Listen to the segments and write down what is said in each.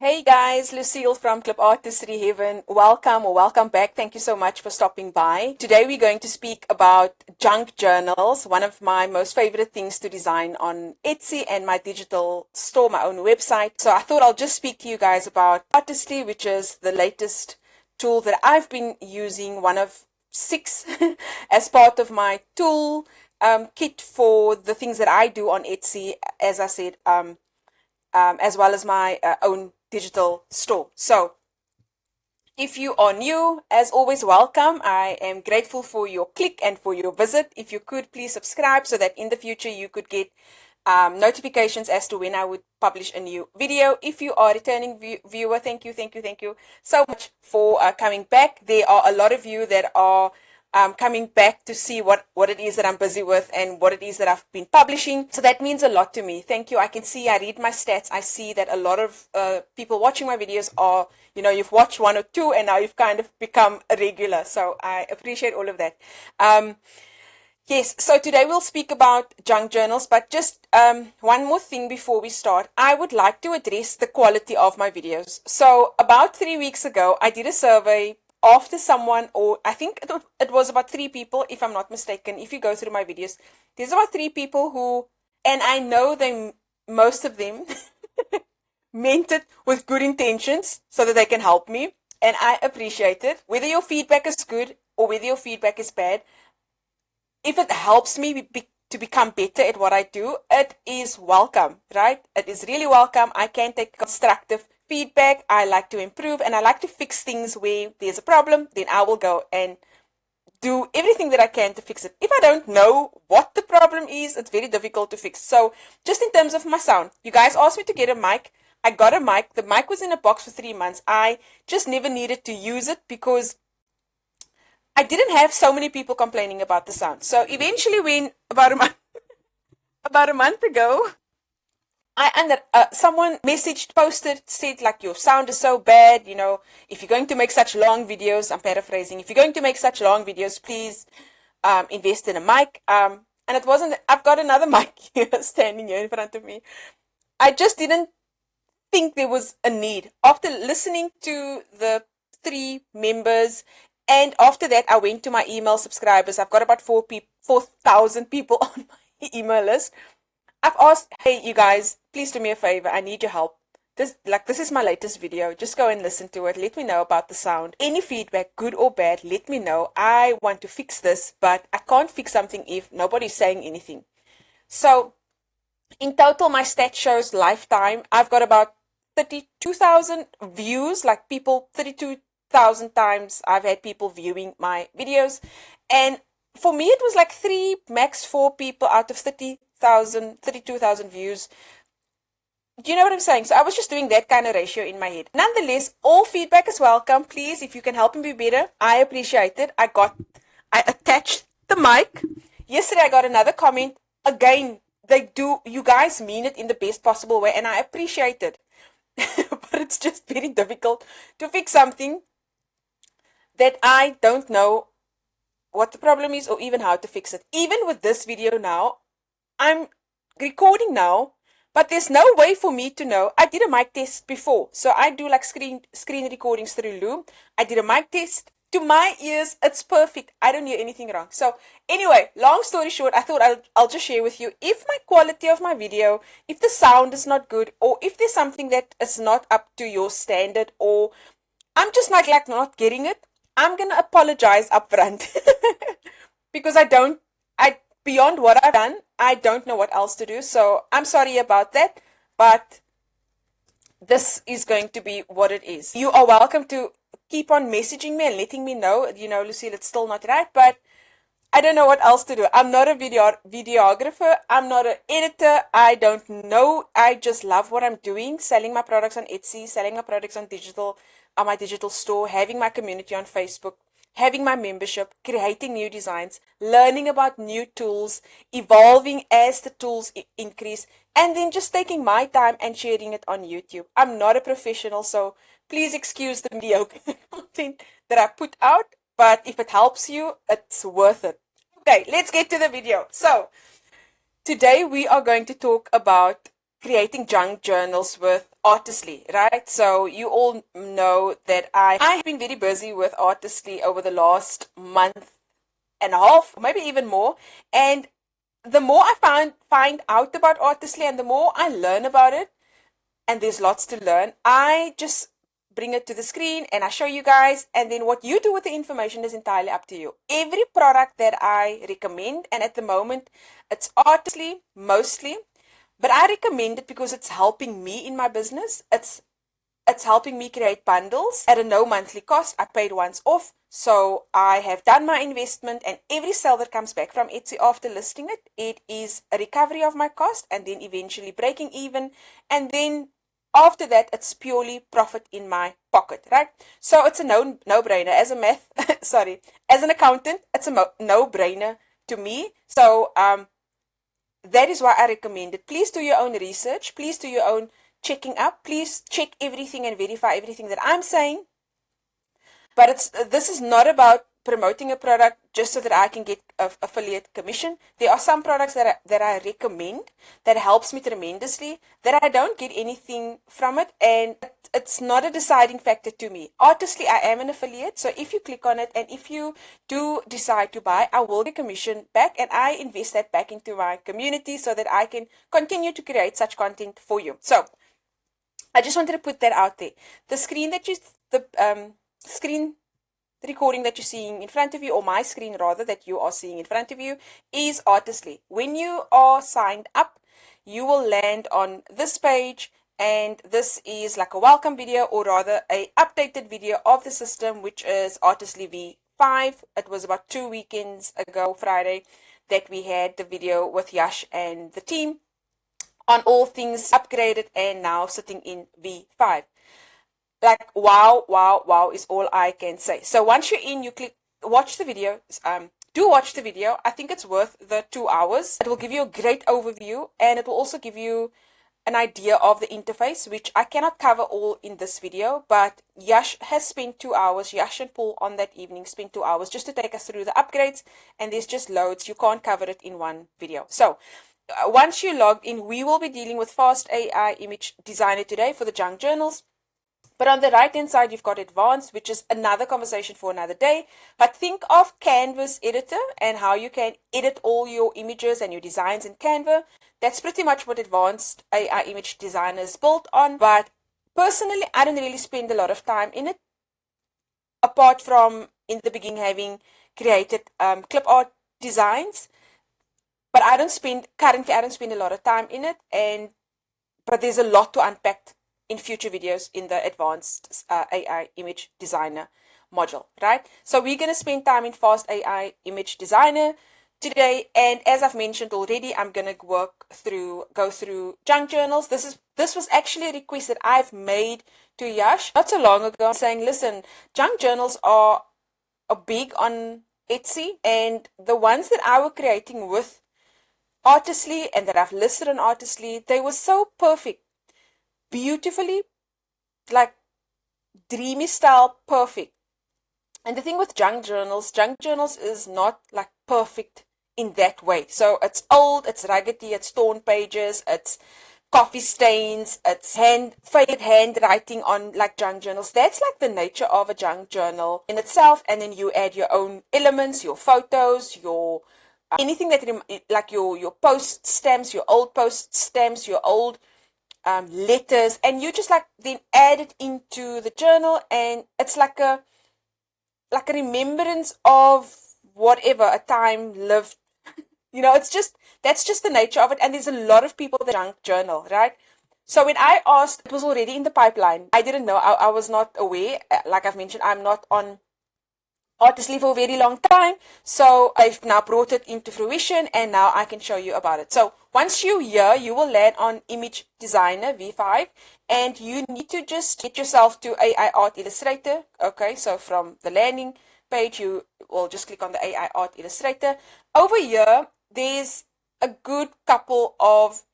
Hey guys, Lucille from ClipArtistry Heaven. Welcome or welcome back. Thank you so much for stopping by. Today we're going to speak about junk journals, one of my most favorite things to design on Etsy and my digital store, my own website. So I thought I'll just speak to you guys about Artistry, which is the latest tool that I've been using, one of 6 as part of my tool kit for the things that I do on Etsy, as I said, as well as my own digital store. So if you are new, as always, welcome. I am grateful for your click and for your visit. If you could please subscribe so that in the future you could get notifications as to when I would publish a new video. If you are a returning viewer, thank you so much for coming back. There are a lot of you that are coming back to see what it is that I'm busy with and what it is that I've been publishing. So that means a lot to me. Thank you. I can see, I read my stats. I see that a lot of people watching my videos are, you've watched 1 or 2 and now you've kind of become a regular. So I appreciate all of that. Yes, so today we'll speak about junk journals, but just one more thing before we start. I would like to address the quality of my videos. So about 3 weeks ago, I did a survey after someone, or I think it was about 3 people, if I'm not mistaken. If you go through my videos, there's about 3 people who, and I know most of them meant it with good intentions so that they can help me, and I appreciate it. Whether your feedback is good or whether your feedback is bad, if it helps me to become better at what I do, it is welcome, right? It is really welcome. I can take constructive feedback. I like to improve and I like to fix things where there's a problem. Then I will go and do everything that I can to fix it. If I don't know what the problem is, it's very difficult to fix. So just in terms of my sound, you guys asked me to get a mic. I got a mic. The mic was in a box for 3 months. I just never needed to use it because I didn't have so many people complaining about the sound. So eventually, when about a month ago, someone posted, said like, your sound is so bad, if you're going to make such long videos, I'm paraphrasing, if you're going to make such long videos, please invest in a mic. And it wasn't, I've got another mic here standing here in front of me. I just didn't think there was a need. After listening to the 3 members, and after that, I went to my email subscribers. I've got about 4,000 people on my email list. I've asked, hey, you guys, please do me a favor. I need your help. This is my latest video. Just go and listen to it. Let me know about the sound. Any feedback, good or bad, let me know. I want to fix this, but I can't fix something if nobody's saying anything. So in total, my stat shows lifetime, I've got about 32,000 views, like 32,000 times I've had people viewing my videos. And for me, it was like 3, max 4 people out of 32,000 views. Do you know what I'm saying? So I was just doing that kind of ratio in my head. Nonetheless, all feedback is welcome. Please, if you can help me be better, I appreciate it. I attached the mic. Yesterday, I got another comment. Again, you guys mean it in the best possible way, and I appreciate it. But it's just very difficult to fix something that I don't know what the problem is or even how to fix it. Even with this video now, I'm recording now, but there's no way for me to know. I did a mic test before, so I do like screen recordings through Loom. I did a mic test. To my ears, it's perfect. I don't hear anything wrong. So anyway, long story short, I thought I'll just share with you, if my quality of my video, if the sound is not good, or if there's something that is not up to your standard, or I'm just not getting it, I'm gonna apologize upfront because beyond what I've done, I don't know what else to do. So I'm sorry about that, but this is going to be what it is. You are welcome to keep on messaging me and letting me know, Lucille, it's still not right, but I don't know what else to do. I'm not a videographer. I'm not an editor. I don't know. I just love what I'm doing, selling my products on Etsy, selling my products on my digital store, having my community on Facebook, having my membership, creating new designs, learning about new tools, evolving as the tools increase, and then just taking my time and sharing it on YouTube. I'm not a professional, so please excuse the mediocre content that I put out, but if it helps you, it's worth it. Okay, let's get to the video. So today we are going to talk about creating junk journals with Artistly, right? So you all know that I have been very busy with Artistly over the last month and a half, maybe even more. And the more I find out about Artistly and the more I learn about it, and there's lots to learn, I just bring it to the screen and I show you guys, and then what you do with the information is entirely up to you. Every product that I recommend, and at the moment it's Artistly mostly, but I recommend it because it's helping me in my business. It's helping me create bundles at a no monthly cost. I paid once off, so I have done my investment, and every sale that comes back from Etsy after listing it, it is a recovery of my cost and then eventually breaking even, and then after that it's purely profit in my pocket, right? So it's a no-brainer. As a as an accountant, it's a no-brainer to me. So that is why I recommend it. Please do your own research. Please do your own checking up. Please check everything and verify everything that I'm saying. But this is not about promoting a product just so that I can get affiliate commission. There are some products that I recommend that helps me tremendously, that I don't get anything from it, and it's not a deciding factor to me. Artistly, I am an affiliate, so if you click on it and if you do decide to buy, I will get commission back, and I invest that back into my community so that I can continue to create such content for you. So I just wanted to put that out there. The screen recording that you're seeing in front of you, or my screen rather, that you are seeing in front of you, is Artistly. When you are signed up, you will land on this page, and this is like a welcome video, or rather a updated video of the system, which is Artistly V5. It was about 2 weekends ago, Friday, that we had the video with Yash and the team on all things upgraded and now sitting in V5. Like, wow is all I can say. So once you're in, you click watch the video. Do watch the video. I think it's worth the 2 hours. It will give you a great overview, and it will also give you an idea of the interface, which I cannot cover all in this video, but Yash has spent 2 hours. Yash and Paul on that evening spent 2 hours just to take us through the upgrades, and there's just loads. You can't cover it in one video. So once you log in, we will be dealing with Fast AI Image Designer today for the junk journals. But on the right-hand side, you've got Advanced, which is another conversation for another day. But think of Canvas Editor and how you can edit all your images and your designs in Canva. That's pretty much what Advanced AI Image Designer is built on. But personally, I don't really spend a lot of time in it, apart from in the beginning having created clip art designs. But currently I don't spend a lot of time in it, but there's a lot to unpack in future videos in the Advanced AI Image Designer module, right? So we're going to spend time in Fast AI Image Designer today, and as I've mentioned already, I'm going to go through junk journals. This was actually a request that I've made to Yash not so long ago, saying, listen, junk journals are big on Etsy, and the ones that I were creating with Artistly and that I've listed on Artistly, they were so perfect. Beautifully, like dreamy style, perfect. And the thing with junk journals is not like perfect in that way. So it's old, it's raggedy, it's torn pages, it's coffee stains, it's faded handwriting on like junk journals. That's like the nature of a junk journal in itself. And then you add your own elements, your photos, your anything that like your post stamps, your old post stamps, your old letters, and you just like then add it into the journal, and it's like a remembrance of whatever a time lived. That's just the nature of it. And there's a lot of people that junk journal, right? So when I asked, it was already in the pipeline. I didn't know. I was not aware. Like I've mentioned, I'm not on Artistly for a very long time, so I've now brought it into fruition, and now I can show you about it. So once you're here, you will land on Image Designer V5, and you need to just get yourself to AI Art Illustrator. Okay, so from the landing page, you will just click on the AI Art Illustrator. Over here, there's a good couple of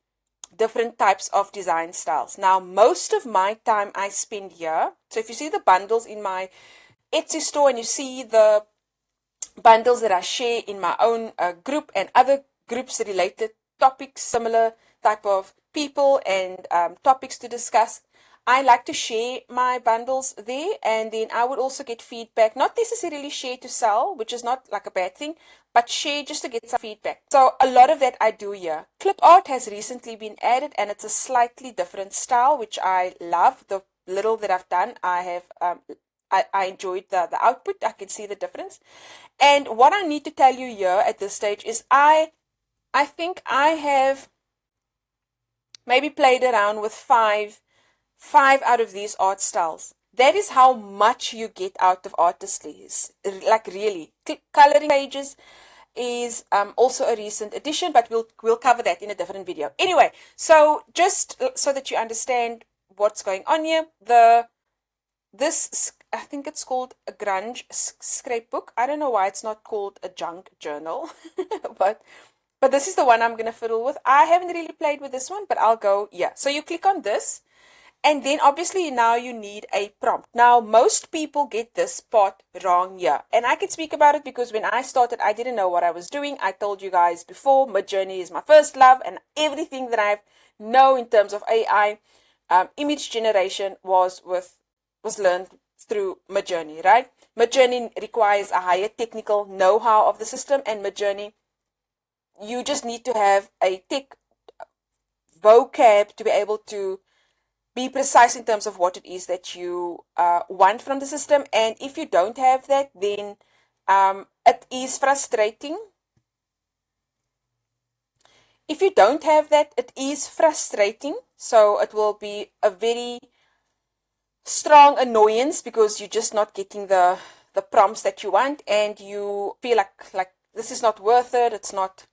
different types of design styles. Now, most of my time I spend here. So if you see the bundles in my Etsy store, and you see the bundles that I share in my own group and other groups related topics, similar type of people and topics to discuss, I like to share my bundles there, and then I would also get feedback, not necessarily share to sell, which is not like a bad thing, but share just to get some feedback. So a lot of that I do here. Clip art has recently been added, and it's a slightly different style, which I love. The little that I've done, I enjoyed the output. I can see the difference. And what I need to tell you here at this stage is I think I have maybe played around with five out of these art styles. That is how much you get out of Artistly. Like really. Coloring pages is also a recent addition, but we'll cover that in a different video. Anyway, so just so that you understand what's going on here, this, I think it's called a grunge scrapbook. I don't know why it's not called a junk journal, but this is the one I'm going to fiddle with. I haven't really played with this one, but I'll go, yeah. So you click on this, and then obviously now you need a prompt. Now, most people get this part wrong here, and I can speak about it because when I started, I didn't know what I was doing. I told you guys before, Midjourney is my first love, and everything that I know in terms of AI, image generation was learned through Midjourney, right? Midjourney requires a higher technical know-how of the system, and Midjourney, you just need to have a tech vocab to be able to be precise in terms of what it is that you want from the system. And if you don't have that, then it is frustrating. If you don't have that, it is frustrating. So it will be a very strong annoyance because you're just not getting the prompts that you want, and you feel like this is not worth it. It's not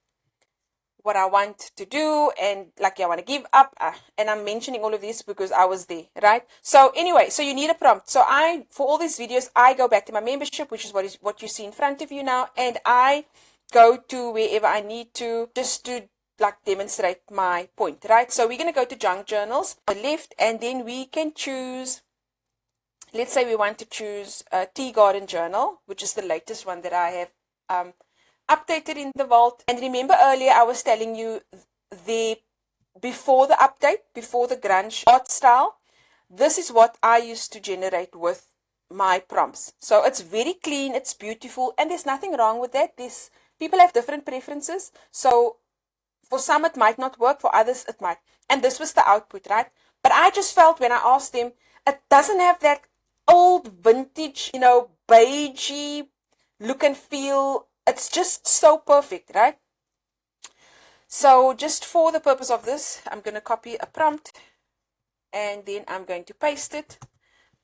what I want to do, and like I want to give up. And I'm mentioning all of this because I was there, right? So anyway, so you need a prompt. So for all these videos, I go back to my membership, which is what you see in front of you now, and I go to wherever I need to just to like demonstrate my point, right? So we're going to go to junk journals on the left, and then we can choose. Let's say we want to choose a Tea Garden Journal, which is the latest one that I have updated in the vault. And remember earlier I was telling you before the update, before the grunge art style, this is what I used to generate with my prompts. So it's very clean, it's beautiful, and there's nothing wrong with that. People have different preferences. So for some it might not work, for others it might. And this was the output, right? But I just felt when I asked them, it doesn't have that old vintage, beigey look and feel. It's just so perfect, right? So just for the purpose of this, I'm going to copy a prompt, and then I'm going to paste it.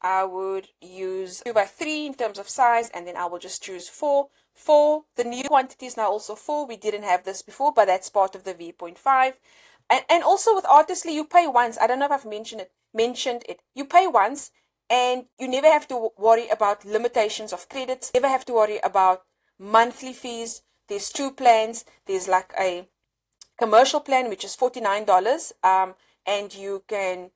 I would use 2x3 in terms of size, and then I will just choose 4. The new quantity is now also 4. We didn't have this before, but that's part of the V.5. And also with Artistly, you pay once. I don't know if I've mentioned it. You pay once, and you never have to worry about limitations of credits. Never have to worry about monthly fees. There's 2 plans. There's like a commercial plan, which is $49, and you can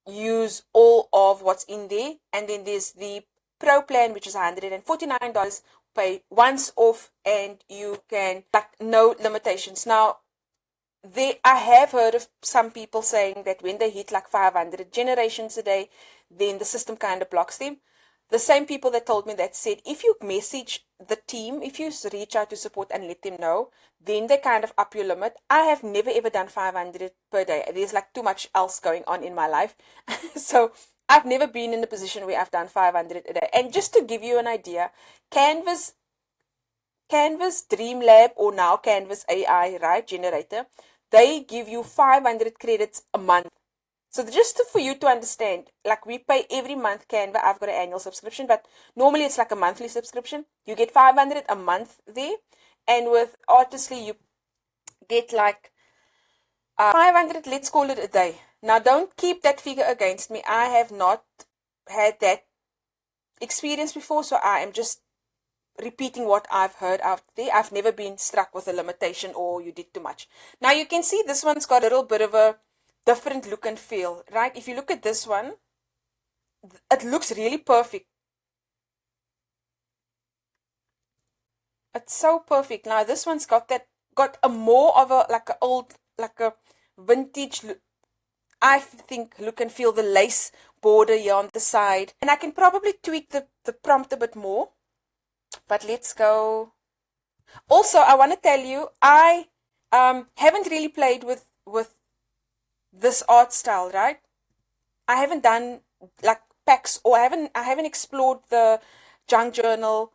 use all of what's in there. And then there's the pro plan, which is $149, pay once off, and you can, like, no limitations. Now, I have heard of some people saying that when they hit like 500 generations a day, then the system kind of blocks them. The same people that told me that said, if you message the team, if you reach out to support and let them know, then they kind of up your limit. I have never ever done 500 per day. There's like too much else going on in my life. So I've never been in a position where I've done 500 a day. And just to give you an idea, Canvas Dreamlab, or now Canvas AI, right, generator, they give you 500 credits a month. So just for you to understand, like we pay every month Canva. I've got an annual subscription, but normally it's like a monthly subscription. You get 500 a month there. And with Artistly, you get like 500, let's call it a day. Now, don't keep that figure against me. I have not had that experience before, so I am just repeating what I've heard out there. I've never been struck with a limitation or you did too much. Now, you can see this one's got a little bit of a different look and feel, right? If you look at this one, it looks really perfect. It's so perfect. Now, this one's got a more of a, like a old, like a vintage, I think, look and feel, the lace border here on the side. And I can probably tweak the prompt a bit more. But let's go. Also, I want to tell you, I haven't really played with this art style, right? I haven't done like packs, or I haven't explored the junk journal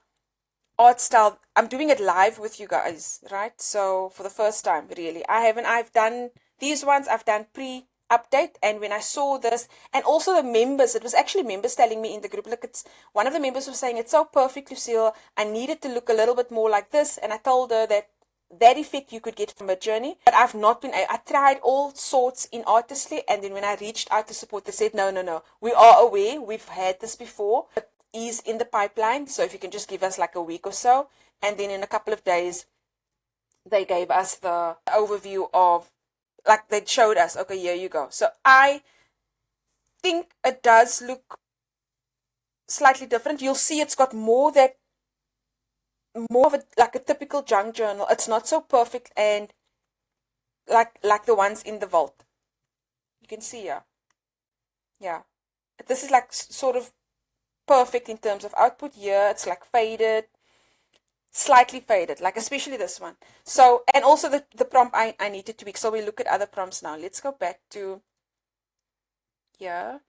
art style. I'm doing it live with you guys, right? So for the first time, really. I've done these ones, I've done pre-update, and when I saw this, and also the members, it was actually members telling me in the group, look, it's, one of the members was saying, it's so perfect, Lucille, I need it to look a little bit more like this, and I told her that that effect you could get from Midjourney, but I've not been, I tried all sorts in Artistly, and then when I reached out to support, they said, no, we are aware, we've had this before, but is in the pipeline, so if you can just give us like a week or so, and then in a couple of days, they gave us the overview of, like they showed us, okay, here you go. So I think it does look slightly different. You'll see it's got more of a, like a typical junk journal. It's not so perfect and like the ones in the vault. You can see here. Yeah. This is like sort of perfect in terms of output. Here it's like faded, slightly faded, like especially this one. So, and also the prompt I need to tweak. So we look at other prompts now. Let's go back to here,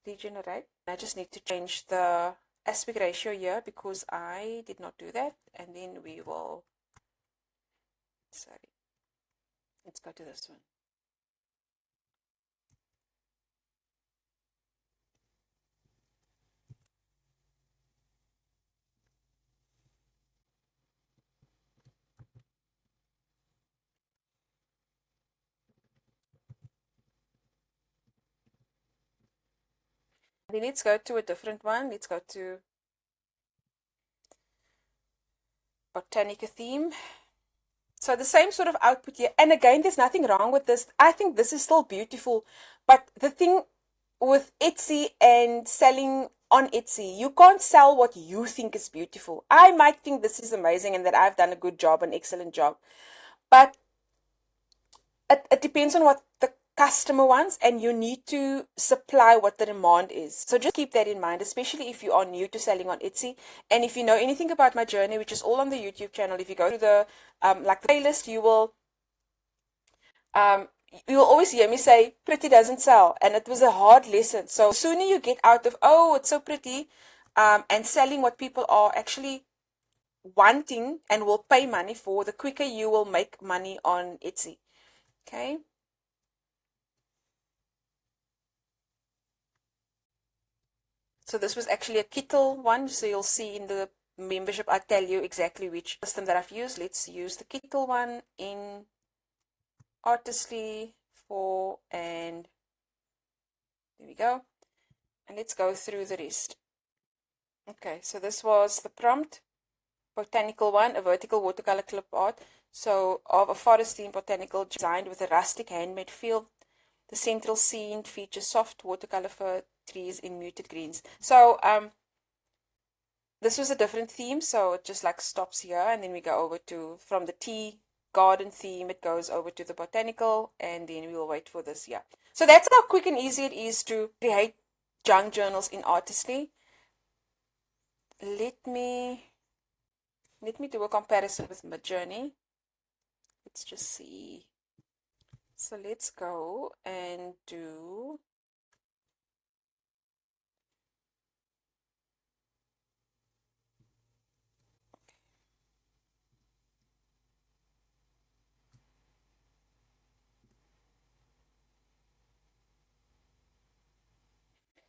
regenerate. I just need to change the aspect ratio here because I did not do that. And then we will, sorry, let's go to this one. Then let's go to a different one. Let's go to Botanica theme. So the same sort of output here. And again, there's nothing wrong with this. I think this is still beautiful. But the thing with Etsy and selling on Etsy, you can't sell what you think is beautiful. I might think this is amazing and that I've done a good job, an excellent job. But it depends on what the customer wants, and you need to supply what the demand is. So just keep that in mind, especially if you are new to selling on Etsy. And if you know anything about my journey, which is all on the YouTube channel, if you go to the like the playlist, you will always hear me say pretty doesn't sell, and it was a hard lesson. So the sooner you get out of, oh, it's so pretty, and selling what people are actually wanting and will pay money for, the quicker you will make money on Etsy. Okay. So this was actually a Kittle one, so you'll see in the membership I tell you exactly which system that I've used. Let's use the Kittle one in Artistly 4, and there we go. And let's go through the rest. Okay, so this was the prompt. Botanical one, a vertical watercolor clip art. So of a forest theme botanical designed with a rustic handmade feel. The central scene features soft watercolor fir trees in muted greens. So this was a different theme, so it just like stops here, and then we go over to, from the tea garden theme, it goes over to the botanical, and then we will wait for this here. So that's how quick and easy it is to create junk journals in Artistly. Let me do a comparison with Midjourney. Let's just see. So let's go and do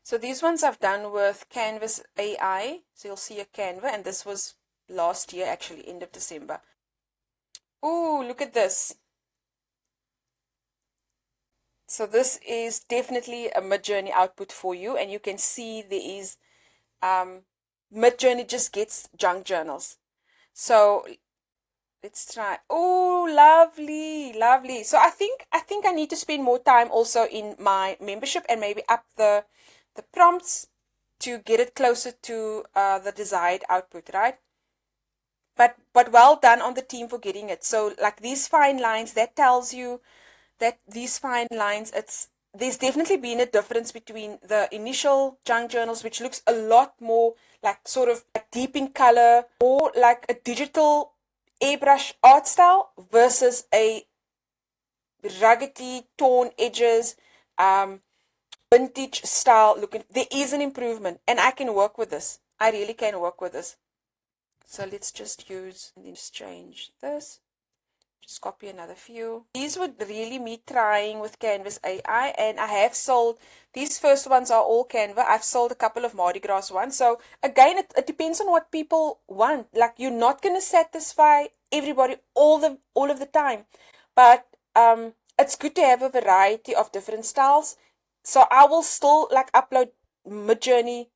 So these ones I've done with Canvas AI. So you'll see a Canva, and this was last year, actually, end of December. Ooh, look at this. So this is definitely a Midjourney output for you, and you can see there is Midjourney just gets junk journals. So let's try. Oh, lovely, lovely. So I think I need to spend more time also in my membership and maybe up the prompts to get it closer to the desired output, right? But well done on the team for getting it. So like these fine lines, that tells you that these fine lines, there's definitely been a difference between the initial junk journals, which looks a lot more like sort of like deep in color, more like a digital airbrush art style, versus a ruggedy, torn edges, vintage style looking. There is an improvement, and I can work with this. I really can work with this. So let's just change this. Just copy another few. These would really me trying with Canvas AI, and I have sold, these first ones are all Canva. I've sold a couple of Mardi Gras ones. So again, it depends on what people want. Like, you're not going to satisfy everybody all of the time. But it's good to have a variety of different styles. So I will still like upload Midjourney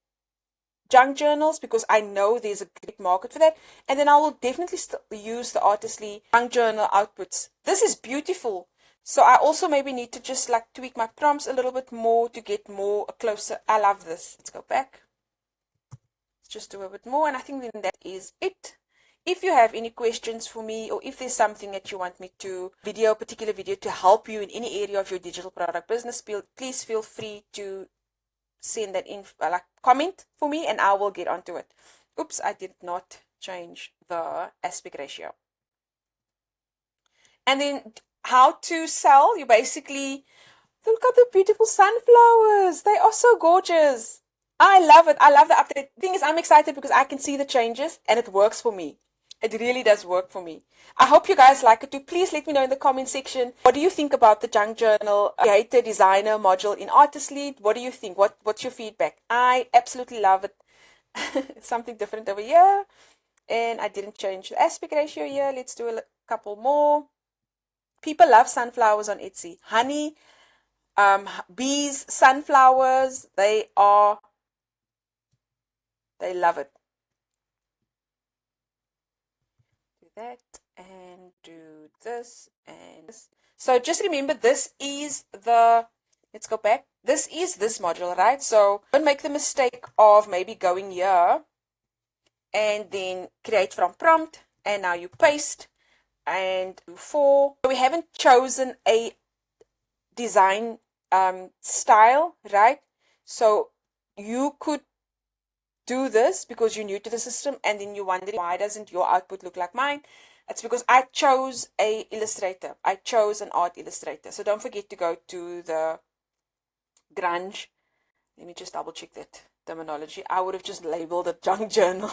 junk journals because I know there's a great market for that, and then I will definitely use the Artistly junk journal outputs. This is beautiful. So I also maybe need to just like tweak my prompts a little bit more to get more closer. I love this. Let's go back. Let's just do a bit more, and I think then that is it. If you have any questions for me, or if there's something that you want me to particular video to help you in any area of your digital product business, please feel free to send that in, like comment for me, and I will get onto it. Oops, I did not change the aspect ratio. And then how to sell, you basically, look at the beautiful sunflowers. They are so gorgeous. I love it. I love the update. The thing is, I'm excited because I can see the changes and it works for me. It really does work for me. I hope you guys like it too. Please let me know in the comment section. What do you think about the junk journal creator designer module in Artistly? What do you think? What's your feedback? I absolutely love it. Something different over here. And I didn't change the aspect ratio here. Let's do a couple more. People love sunflowers on Etsy. Honey, bees, sunflowers, they love it. That and do this and this. So just remember, this is let's go back. This is this module, right? So don't make the mistake of maybe going here and then create from prompt, and now you paste and do 4. So we haven't chosen a design style, right? So you could do this because you're new to the system, and then you're wondering why doesn't your output look like mine. It's because I chose a illustrator. I chose an art illustrator. So don't forget to go to the grunge. Let me just double check that terminology. I would have just labeled it junk journal.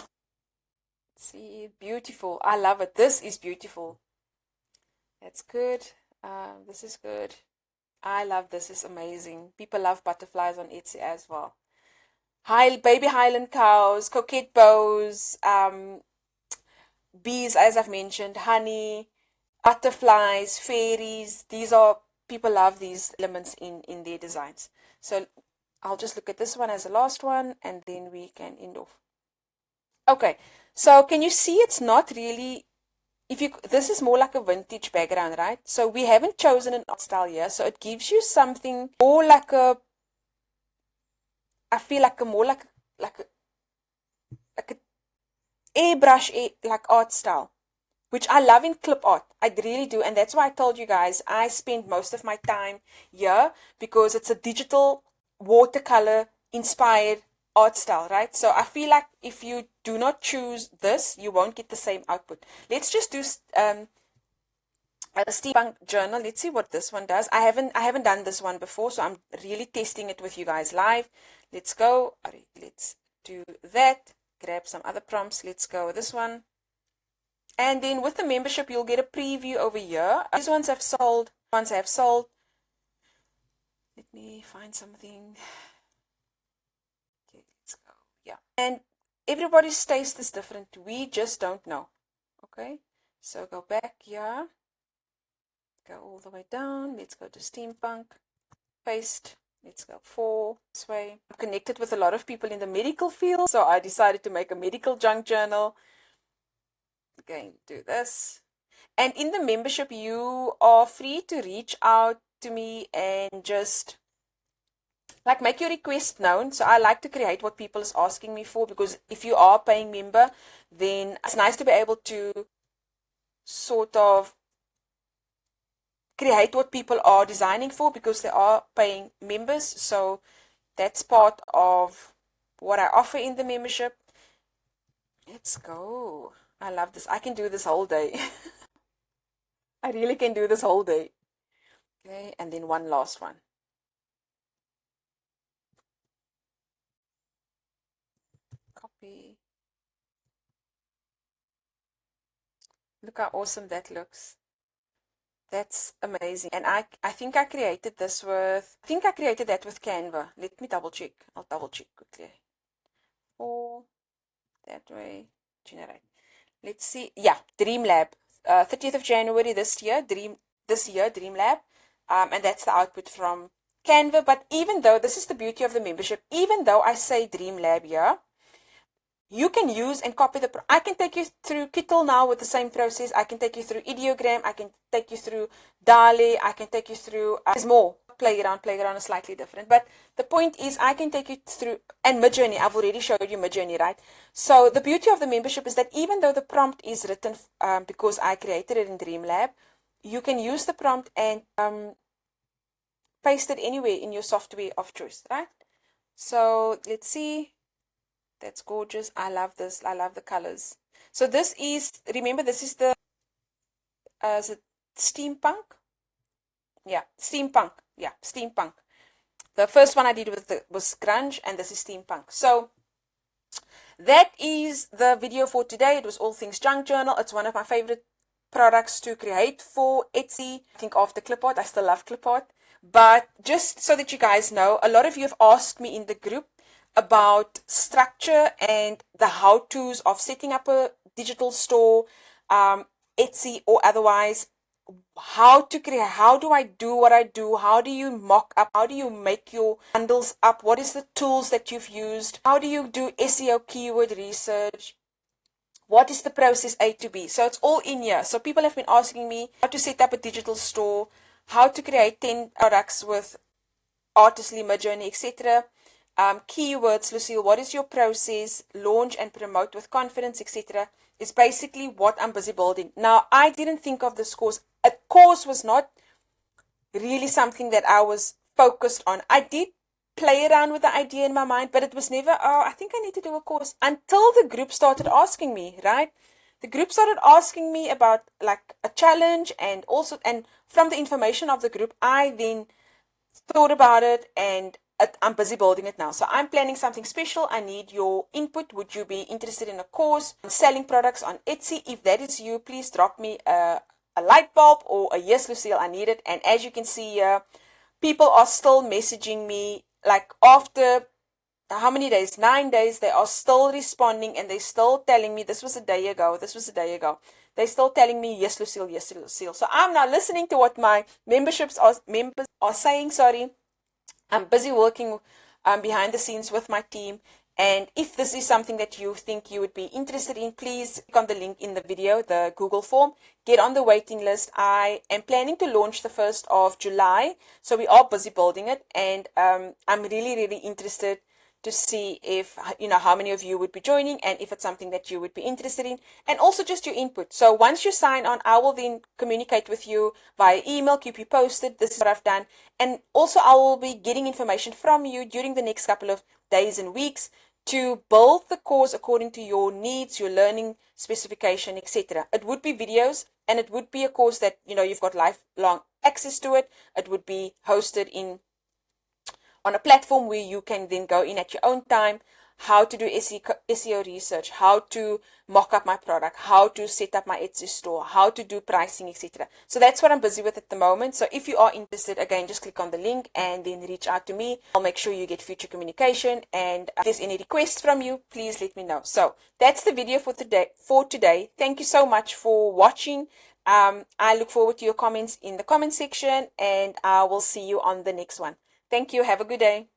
See, beautiful. I love it. This is beautiful. That's good. This is good. I love this. It's amazing. People love butterflies on Etsy as well. Baby Highland cows, coquette bows, bees, as I've mentioned, honey, butterflies, fairies. People love these elements in their designs. So I'll just look at this one as the last one, and then we can end off. Okay, so can you see it's not really, this is more like a vintage background, right? So we haven't chosen an art style here, so it gives you something more like I feel like more like a airbrush like art style, which I love in clip art. I really do, and that's why I told you guys I spend most of my time here, because it's a digital watercolor inspired art style, right? So I feel like if you do not choose this, you won't get the same output. Let's just do a Steampunk journal. Let's see what this one does. I haven't done this one before, so I'm really testing it with you guys live. Let's go. Let's do that. Grab some other prompts. Let's go with this one. And then with the membership, you'll get a preview over here. These ones have sold. Ones have sold. Let me find something. Okay, let's go. Yeah. And everybody's taste is different. We just don't know. Okay. So go back here. Go all the way down. Let's go to Steampunk. Paste. Let's go 4 this way. I'm connected with a lot of people in the medical field, so I decided to make a medical junk journal. Going to do this. And in the membership, you are free to reach out to me and just like make your request known. So I like to create what people is asking me for, because if you are a paying member, then it's nice to be able to sort of create what people are designing for, because they are paying members. So that's part of what I offer in the membership. Let's go. I love this. I can do this whole day. I really can do this whole day. Okay, and then one last one. Copy. Look how awesome that looks. That's amazing. And I think I created this with, I think I created that with Canva. Let me double check. I'll double check quickly. Or that way, generate. Let's see. Yeah, Dream Lab. 30th of January this year, Dream Lab. And that's the output from Canva. But even though, this is the beauty of the membership, even though I say Dream Lab here, you can use and copy the, I can take you through Kittle now with the same process. I can take you through Ideogram. I can take you through Dali. I can take you through, there's more. Playground is slightly different. But the point is, I can take you through, and Midjourney, I've already showed you Midjourney, right? So the beauty of the membership is that even though the prompt is written, because I created it in DreamLab, you can use the prompt and paste it anywhere in your software of choice, right? So let's see. That's gorgeous. I love this. I love the colors. So this is, remember, this is the is it Steampunk? Yeah, Steampunk. Yeah, Steampunk. The first one I did was grunge, and this is Steampunk. So that is the video for today. It was all things junk journal. It's one of my favorite products to create for Etsy. I think after ClipArt, I still love ClipArt. But just so that you guys know, a lot of you have asked me in the group about structure and the how-tos of setting up a digital store, Etsy or otherwise. How to create, how do I do what I do? How do you mock up? How do you make your bundles up? What is the tools that you've used? How do you do SEO keyword research? What is the process A to B? So it's all in here. So people have been asking me how to set up a digital store, how to create 10 products with Artistly, Midjourney, etc. Keywords, Lucille, what is your process? Launch and promote with confidence, etc. is basically what I'm busy building. Now, I didn't think of this course. A course was not really something that I was focused on. I did play around with the idea in my mind, but it was never, oh, I think I need to do a course, until the group started asking me, right? The group started asking me about like a challenge, and also, and from the information of the group, I then thought about it, and I'm busy building it now. So I'm planning something special. I need your input. Would you be interested in a course on selling products on Etsy? If that is you, please drop me a light bulb or a yes, Lucille, I need it. And as you can see here, people are still messaging me, like after how many days? 9 days, they are still responding, and they're still telling me, this was a day ago, this was a day ago. They're still telling me, yes, Lucille, yes, Lucille. So I'm now listening to what my members are saying, sorry. I'm busy working behind the scenes with my team. And if this is something that you think you would be interested in, please click on the link in the video, the Google form. Get on the waiting list. I am planning to launch the 1st of July. So we are busy building it. And I'm really, really interested to see if, you know, how many of you would be joining, and if it's something that you would be interested in, and also just your input. So once you sign on, I will then communicate with you via email, keep you posted. This is what I've done. And also I will be getting information from you during the next couple of days and weeks to build the course according to your needs, your learning specification, etc. It would be videos, and it would be a course that, you know, you've got lifelong access to it. It would be hosted on a platform where you can then go in at your own time, how to do SEO research, how to mock up my product, how to set up my Etsy store, how to do pricing, etc. So that's what I'm busy with at the moment. So if you are interested, again, just click on the link and then reach out to me. I'll make sure you get future communication. And if there's any requests from you, please let me know. So that's the video for today. Thank you so much for watching. I look forward to your comments in the comment section, and I will see you on the next one. Thank you. Have a good day.